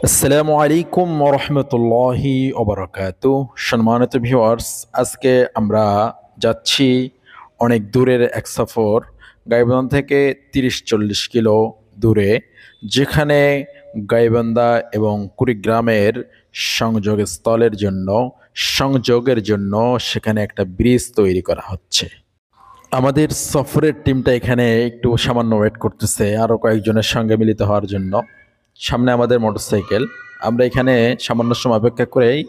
আসসালামু আলাইকুম ওরহমতুল্লাহি ওবরাকাতু। সম্মানিত ভিউয়ার্স, আজকে আমরা যাচ্ছি অনেক দূরের এক সফর, গাইবান্ধা থেকে ৩০-৪০ কিলো দূরে, যেখানে গাইবান্ধা এবং কুড়িগ্রামের সংযোগের জন্য সেখানে একটা ব্রিজ তৈরি করা হচ্ছে। আমাদের সফরের টিমটা এখানে একটু সামান্য ওয়েট করতেছে আরও কয়েকজনের সঙ্গে মিলিত হওয়ার জন্য। সামনে আমাদের মোটরসাইকেল, আমরা এখানে সামান্য সময় অপেক্ষা করেই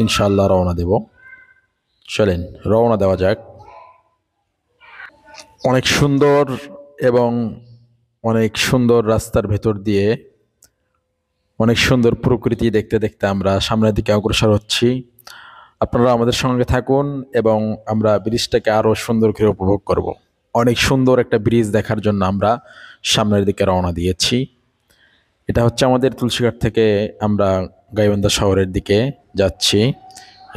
ইনশাআল্লাহ রওনা দেব। চলেন রওনা দেওয়া যাক। অনেক সুন্দর এবং অনেক সুন্দর রাস্তার ভেতর দিয়ে অনেক সুন্দর প্রকৃতি দেখতে দেখতে আমরা সামনের দিকে অগ্রসর হচ্ছি। আপনারা আমাদের সঙ্গে থাকুন এবং আমরা ব্রিজটাকে আরও সুন্দর করে উপভোগ করব। অনেক সুন্দর একটা ব্রিজ দেখার জন্য আমরা সামনের দিকে রওনা দিয়েছি। এটা হচ্ছে আমাদের তুলসীঘাট থেকে আমরা গাইবান্ধা শহরের দিকে যাচ্ছি।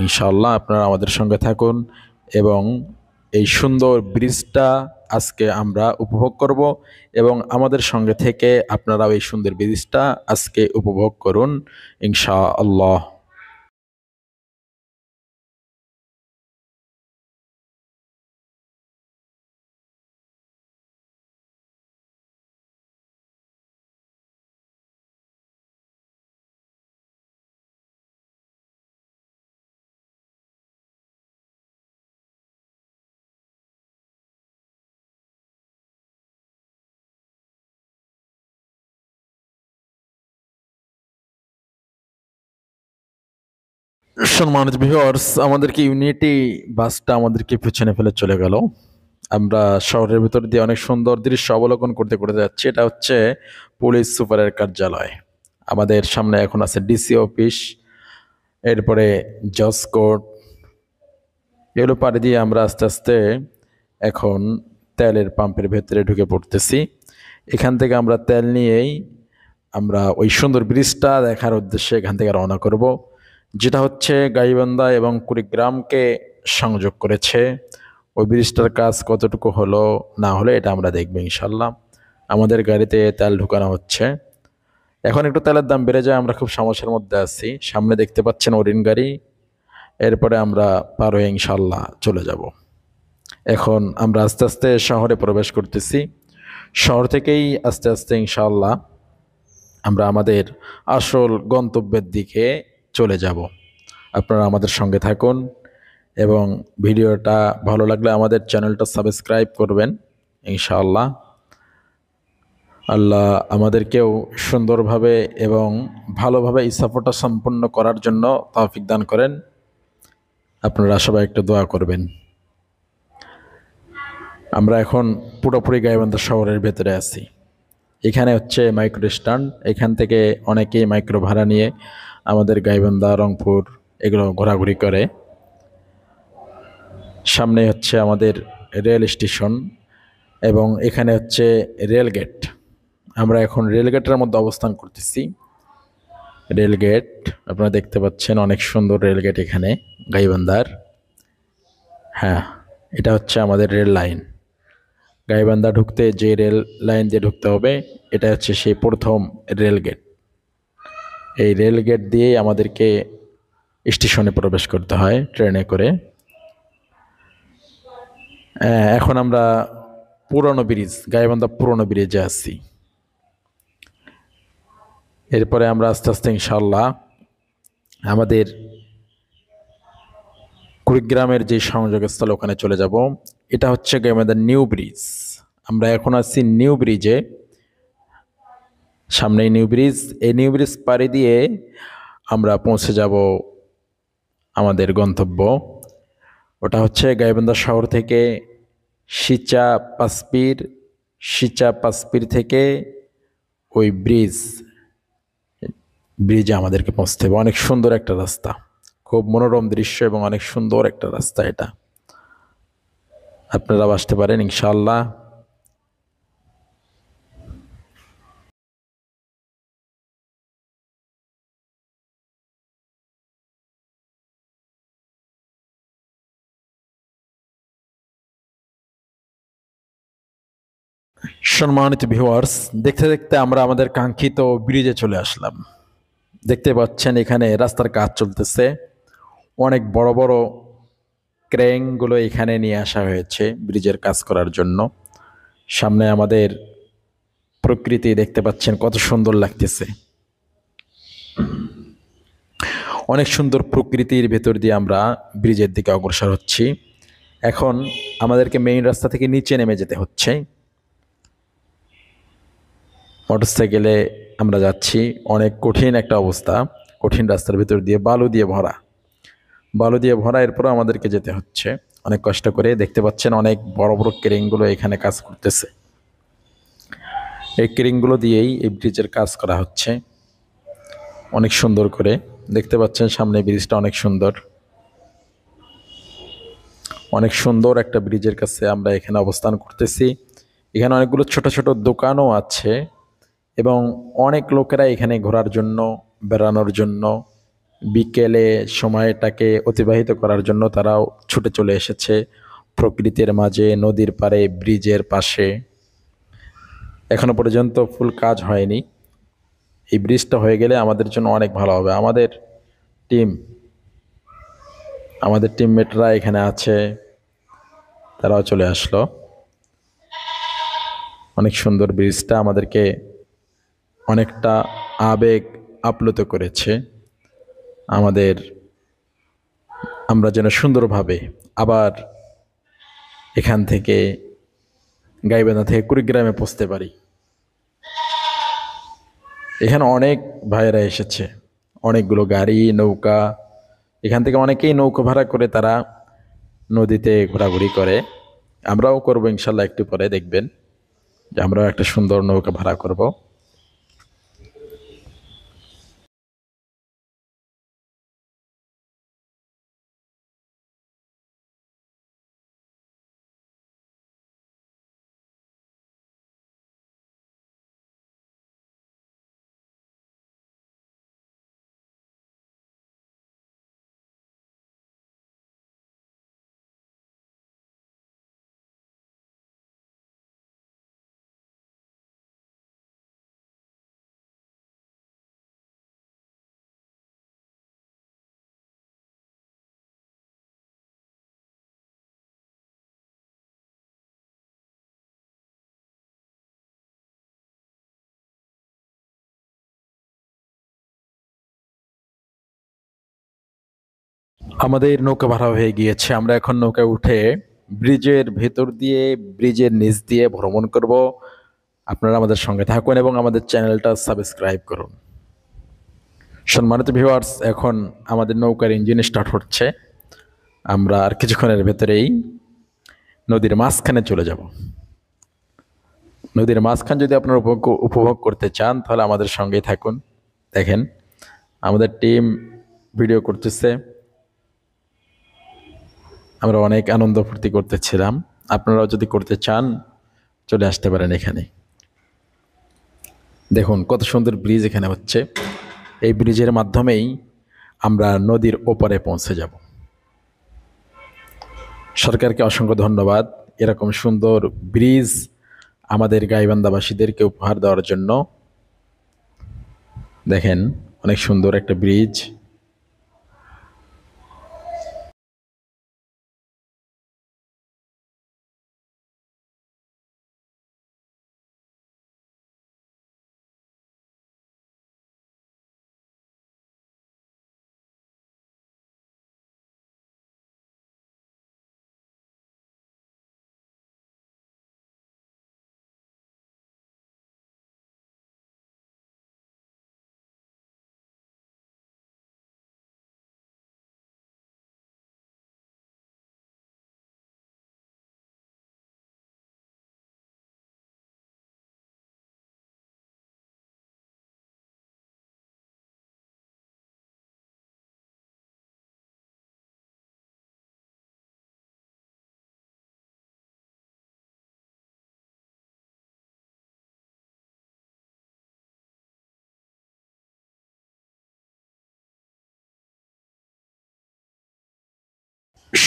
ইনশাআল্লাহ আপনারা আমাদের সঙ্গে থাকুন এবং এই সুন্দর ব্রিজটা আজকে আমরা উপভোগ করব এবং আমাদের সঙ্গে থেকে আপনারাও এই সুন্দর ব্রিজটা আজকে উপভোগ করুন ইনশাআল্লাহ। সম্মানিত ভিউয়ার্স, আমাদেরকে ইউনিটি বাসটা আমাদেরকে পেছনে ফেলে চলে গেল। আমরা শহরের ভিতর দিয়ে অনেক সুন্দর দৃশ্য অবলোকন করতে করতে যাচ্ছি। এটা হচ্ছে পুলিশ সুপারের কার্যালয়। আমাদের সামনে এখন আছে ডিসি অফিস, এরপরে জজ কোর্ট। এগুলো পাড়ি দিয়ে আমরা আস্তে আস্তে এখন তেলের পাম্পের ভেতরে ঢুকে পড়তেছি। এখান থেকে আমরা তেল নিয়েই আমরা ওই সুন্দর ব্রিজটা দেখার উদ্দেশ্যে এখান থেকে রওনা করব, যেটা হচ্ছে গাইবান্ধা এবং কুড়িগ্রামকে সংযোগ করেছে। ওই ব্রিজটার কাজ কতটুকু হলো না হলো এটা আমরা দেখবো ইনশাল্লাহ। আমাদের গাড়িতে তেল ঢুকানো হচ্ছে। এখন একটু তেলের দাম বেড়ে যায়, আমরা খুব সমস্যার মধ্যে আছি। সামনে দেখতে পাচ্ছেন ওরিন গাড়ি, এরপরে আমরা পার হয়ে ইনশাল্লাহ চলে যাব। এখন আমরা আস্তে আস্তে শহরে প্রবেশ করতেছি। শহর থেকেই আস্তে আস্তে ইনশাল্লাহ আমরা আমাদের আসল গন্তব্যের দিকে চলে যাব। আপনারা আমাদের সঙ্গে থাকুন এবং ভিডিওটা ভালো লাগলে আমাদের চ্যানেলটা সাবস্ক্রাইব করবেন ইনশাআল্লাহ। আল্লাহ আমাদেরকেও সুন্দরভাবে এবং ভালোভাবে এই সফরটা সম্পন্ন করার জন্য তৌফিক দান করেন। আপনারা সবাই একটু দোয়া করবেন। আমরা এখন পুরোপুরি গাইবান্ধা শহরের ভেতরে আছি। এখানে হচ্ছে মাইক্রো স্ট্যান্ড, এখান থেকে অনেকেই মাইক্রো ভাড়া নিয়ে আমাদের গাইবান্ধা, রংপুর এগুলো ঘোরাঘুরি করে। সামনে হচ্ছে আমাদের রেল স্টেশন এবং এখানে হচ্ছে রেলগেট। আমরা এখন রেলগেটের মধ্যে অবস্থান করতেছি। রেলগেট আপনারা দেখতে পাচ্ছেন, অনেক সুন্দর রেলগেট এখানে গাইবান্ধার। হ্যাঁ, এটা হচ্ছে আমাদের রেল লাইন। গাইবান্ধা ঢুকতে যে রেল লাইন দিয়ে ঢুকতে হবে, এটা হচ্ছে সেই প্রথম রেলগেট। এই রেলগেট দিয়েই আমাদেরকে স্টেশনে প্রবেশ করতে হয় ট্রেনে করে। এখন আমরা পুরনো ব্রিজ, গাইবান্ধা পুরনো ব্রিজে আছি। এরপরে আমরা আস্তে আস্তে ইনশাল্লাহ আমাদের কুড়িগ্রামের যে সংযোগস্থল ওখানে চলে যাব। এটা হচ্ছে গাইবান্ধা নিউ ব্রিজ। আমরা এখন আছি নিউ ব্রিজে, সামনেই নিউ ব্রিজ। এই নিউ ব্রিজ পাড়ি দিয়ে আমরা পৌঁছে যাব আমাদের গন্তব্য। ওটা হচ্ছে গাইবান্ধা শহর থেকে সিচা পাসপির থেকে ওই ব্রিজে আমাদেরকে পৌঁছতে হবে। অনেক সুন্দর একটা রাস্তা, খুব মনোরম দৃশ্য এবং অনেক সুন্দর একটা রাস্তা এটা। আপনারাও আসতে পারেন ইনশাআল্লাহ। সম্মানিত ভিউয়ার্স, দেখতে দেখতে আমরা আমাদের কাঙ্ক্ষিত ব্রিজে চলে আসলাম। দেখতে পাচ্ছেন এখানে রাস্তার কাজ চলতেছে। অনেক বড় বড় ক্রেনগুলো এখানে নিয়ে আসা হয়েছে ব্রিজের কাজ করার জন্য। সামনে আমাদের প্রকৃতি দেখতে পাচ্ছেন কত সুন্দর লাগতেছে। অনেক সুন্দর প্রকৃতির ভেতর দিয়ে আমরা ব্রিজের দিকে অগ্রসর হচ্ছি। এখন আমাদেরকে মেইন রাস্তা থেকে নিচে নেমে যেতে হচ্ছে। মোটরসাইকেলে আমরা যাচ্ছি, অনেক কঠিন একটা অবস্থা, কঠিন রাস্তার ভিতর দিয়ে বালু দিয়ে ভরা, এরপর আমাদেরকে যেতে হচ্ছে অনেক কষ্ট করে। দেখতে পাচ্ছেন অনেক বড় বড় ক্রেনগুলো এখানে কাজ করতেছে। এই ক্রেনগুলো দিয়েই এই ব্রিজের কাজ করা হচ্ছে অনেক সুন্দর করে। দেখতে পাচ্ছেন সামনে ব্রিজটা অনেক সুন্দর, অনেক সুন্দর একটা ব্রিজের কাছে আমরা এখানে অবস্থান করতেছি। এখানে অনেকগুলো ছোট ছোট দোকানও আছে এবং অনেক লোকেরা এখানে ঘোরার জন্য, বেড়ানোর জন্য, বিকেলে সময়টাকে অতিবাহিত করার জন্য তারাও ছুটে চলে এসেছে প্রকৃতির মাঝে, নদীর পাড়ে, ব্রিজের পাশে। এখনো পর্যন্ত ফুল কাজ হয়নি। এই ব্রিজটা হয়ে গেলে আমাদের জন্য অনেক ভালো হবে। টিম আমাদের টিমমেটরা এখানে আছে, তারাও চলে আসলো। অনেক সুন্দর ব্রিজটা আমাদেরকে অনেকটা আবেগ আপ্লুত করেছে আমাদের। আমরা যেন সুন্দরভাবে আবার এখান থেকে গাইবান্ধা থেকে কুড়িগ্রামে পৌঁছতে পারি। এখানে অনেক ভাইয়েরা এসেছে, অনেকগুলো গাড়ি, নৌকা। এখান থেকে অনেকেই নৌকা ভাড়া করে তারা নদীতে ঘোরাঘুরি করে। আমরাও করবো ইনশাল্লাহ, একটু পরে দেখবেন যে আমরাও একটা সুন্দর নৌকা ভাড়া করব। আমাদের নৌকা ভাড়া হয়ে গিয়েছে। আমরা এখন নৌকায় উঠে ব্রিজের ভেতর দিয়ে, ব্রিজের নিচ দিয়ে ভ্রমণ করব। আপনারা আমাদের সঙ্গে থাকুন এবং আমাদের চ্যানেলটা সাবস্ক্রাইব করুন। সম্মানিত ভিউয়ার্স, এখন আমাদের নৌকার ইঞ্জিন স্টার্ট হচ্ছে। আমরা আর কিছুক্ষণের ভেতরেই নদীর মাঝখানে চলে যাব। নদীর মাঝখান যদি আপনারা উপভোগ করতে চান তাহলে আমাদের সঙ্গেই থাকুন। দেখেন আমাদের টিম ভিডিও করতেছে, আমরা অনেক আনন্দ ফুর্তি করতেছিলাম। আপনারাও যদি করতে চান চলে আসতে পারেন এখানে। দেখুন কত সুন্দর ব্রিজ এখানে হচ্ছে। এই ব্রিজের মাধ্যমেই আমরা নদীর ওপারে পৌঁছে যাব। সরকারকে অসংখ্য ধন্যবাদ এরকম সুন্দর ব্রিজ আমাদের গাইবান্ধাবাসীদেরকে উপহার দেওয়ার জন্য। দেখেন অনেক সুন্দর একটা ব্রিজ।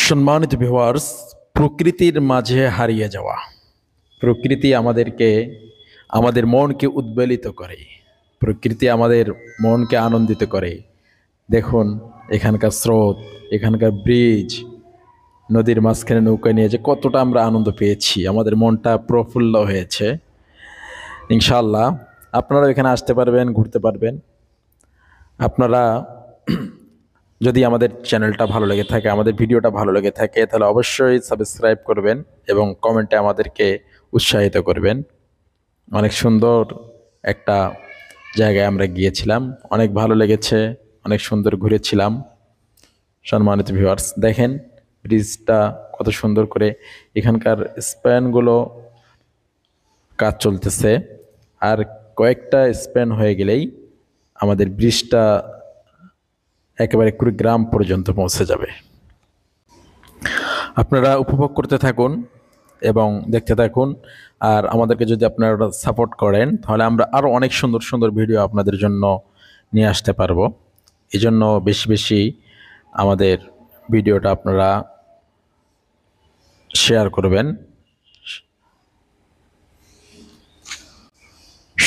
সম্মানিত ভিউয়ার্স, প্রকৃতির মাঝে হারিয়ে যাওয়া। প্রকৃতি আমাদেরকে, আমাদের মনকে উদ্বেলিত করে। প্রকৃতি আমাদের মনকে আনন্দিত করে। দেখুন এখানকার স্রোত, এখানকার ব্রিজ, নদীর মাঝখানে নৌকা নিয়ে যে কতটা আমরা আনন্দ পেয়েছি, আমাদের মনটা প্রফুল্ল হয়েছে। ইনশাআল্লাহ আপনারাও এখানে আসতে পারবেন, ঘুরতে পারবেন। আপনারা যদি আমাদের চ্যানেলটা ভালো লেগে থাকে, আমাদের ভিডিওটা ভালো লেগে থাকে, তাহলে অবশ্যই সাবস্ক্রাইব করবেন এবং কমেন্টে আমাদেরকে উৎসাহিত করবেন। অনেক সুন্দর একটা জায়গায় আমরা গিয়েছিলাম, অনেক ভালো লেগেছে, অনেক সুন্দর ঘুরেছিলাম। সম্মানিত ভিউয়ার্স, দেখেন ব্রিজটা কত সুন্দর করে, এখানকার স্প্যানগুলো কাজ চলতেছে, আর কয়েকটা স্প্যান হয়ে গেলেই আমাদের ব্রিজটা একেবারে কুড়িগ্রাম পর্যন্ত পৌঁছে যাবে। আপনারা উপভোগ করতে থাকুন এবং দেখতে থাকুন। আর আমাদেরকে যদি আপনারা সাপোর্ট করেন, তাহলে আমরা আরও অনেক সুন্দর সুন্দর ভিডিও আপনাদের জন্য নিয়ে আসতে পারবো। এই জন্য বেশি বেশি আমাদের ভিডিওটা আপনারা শেয়ার করবেন।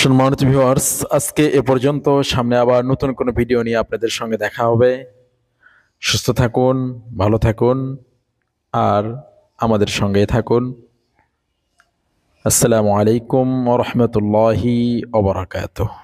সম্মানিত ভিউয়ার্স, আজকে এ পর্যন্ত। সামনে আবার নতুন কোনো ভিডিও নিয়ে আপনাদের সঙ্গে দেখা হবে। সুস্থ থাকুন, ভালো থাকুন, আর আমাদের সঙ্গেই থাকুন। আসসালামু আলাইকুম ওয়া রাহমাতুল্লাহি ওয়া বারাকাতুহু।